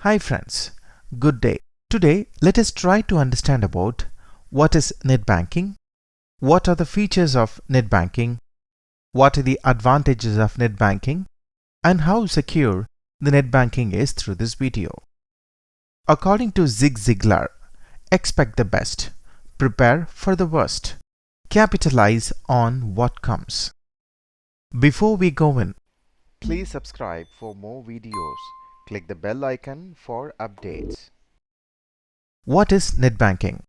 Hi friends, good day. Today let us try to understand about what is net banking, what are the features of net banking, what are the advantages of net banking, and how secure the net banking is through this video. According to Zig Ziglar, expect the best, prepare for the worst, capitalize on what comes. Before we go in, please subscribe for more videos. Click the bell icon for updates. What is net banking?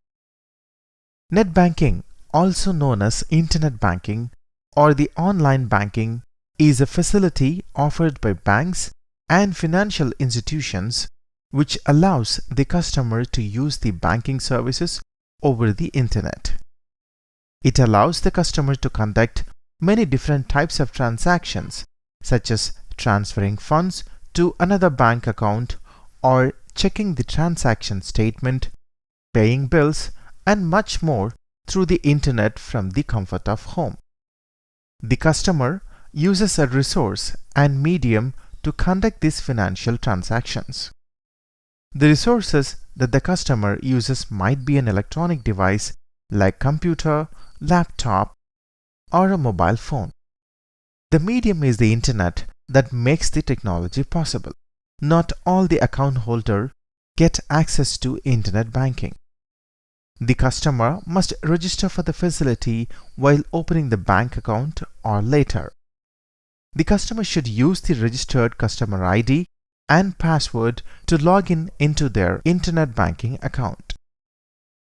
Net banking, also known as internet banking or the online banking, is a facility offered by banks and financial institutions which allows the customer to use the banking services over the internet. It allows the customer to conduct many different types of transactions, such as transferring funds to another bank account or checking the transaction statement, paying bills, and much more through the internet from the comfort of home. The customer uses a resource and medium to conduct these financial transactions. The resources that the customer uses might be an electronic device like computer, laptop, or a mobile phone. The medium is the internet that makes the technology possible. Not all the account holders get access to internet banking. The customer must register for the facility while opening the bank account or later. The customer should use the registered customer ID and password to log in into their internet banking account.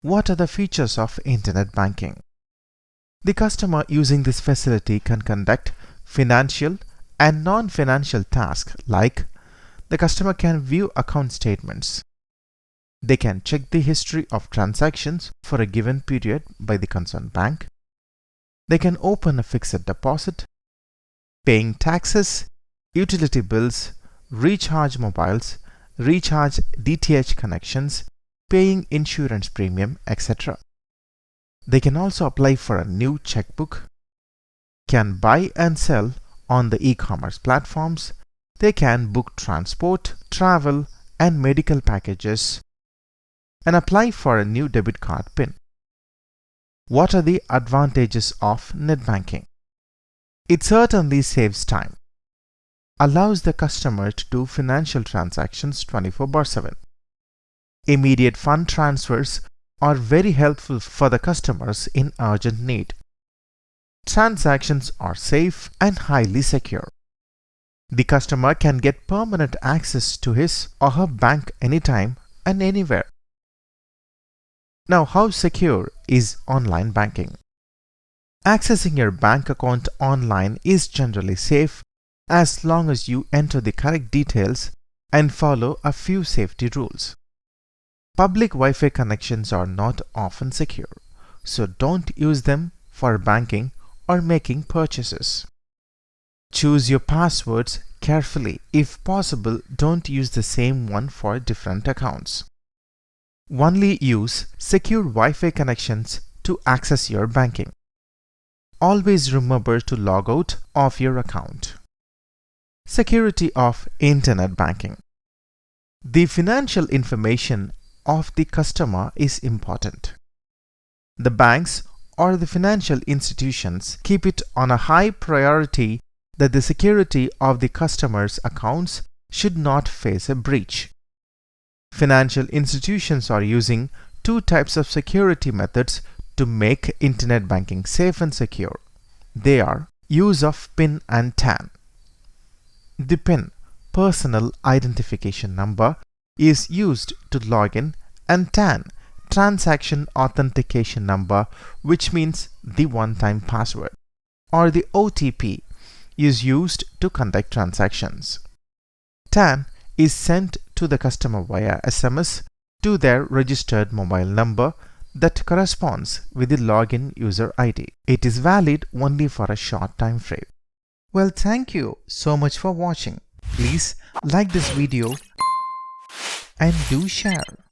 What are the features of internet banking? The customer using this facility can conduct financial and non-financial tasks like the customer can view account statements. They can check the history of transactions for a given period by the concerned bank. They can open a fixed deposit, paying taxes, utility bills, recharge mobiles, recharge DTH connections, paying insurance premium, etc. They can also apply for a new checkbook, can buy and sell on the e-commerce platforms. They can book transport, travel, and medical packages, and apply for a new debit card PIN. What are the advantages of net banking? It certainly saves time, allows the customer to do financial transactions 24/7. Immediate fund transfers are very helpful for the customers in urgent need. Transactions are safe and highly secure. The customer can get permanent access to his or her bank anytime and anywhere. Now, how secure is online banking? Accessing your bank account online is generally safe as long as you enter the correct details and follow a few safety rules. Public Wi-Fi connections are not often secure, so don't use them for banking or making purchases. Choose your passwords carefully. If possible, don't use the same one for different accounts. Only use secure Wi-Fi connections to access your banking. Always remember to log out of your account. Security of internet banking. The financial information of the customer is important. The banks or the financial institutions keep it on a high priority that the security of the customer's accounts should not face a breach. Financial institutions are using two types of security methods to make internet banking safe and secure. They are use of PIN and TAN. The PIN, personal identification number, is used to log in, and TAN, transaction authentication number, which means the one-time password, or the OTP, is used to conduct transactions. TAN is sent to the customer via SMS to their registered mobile number that corresponds with the login user ID. It is valid only for a short time frame. Well, thank you so much for watching. Please like this video and do share.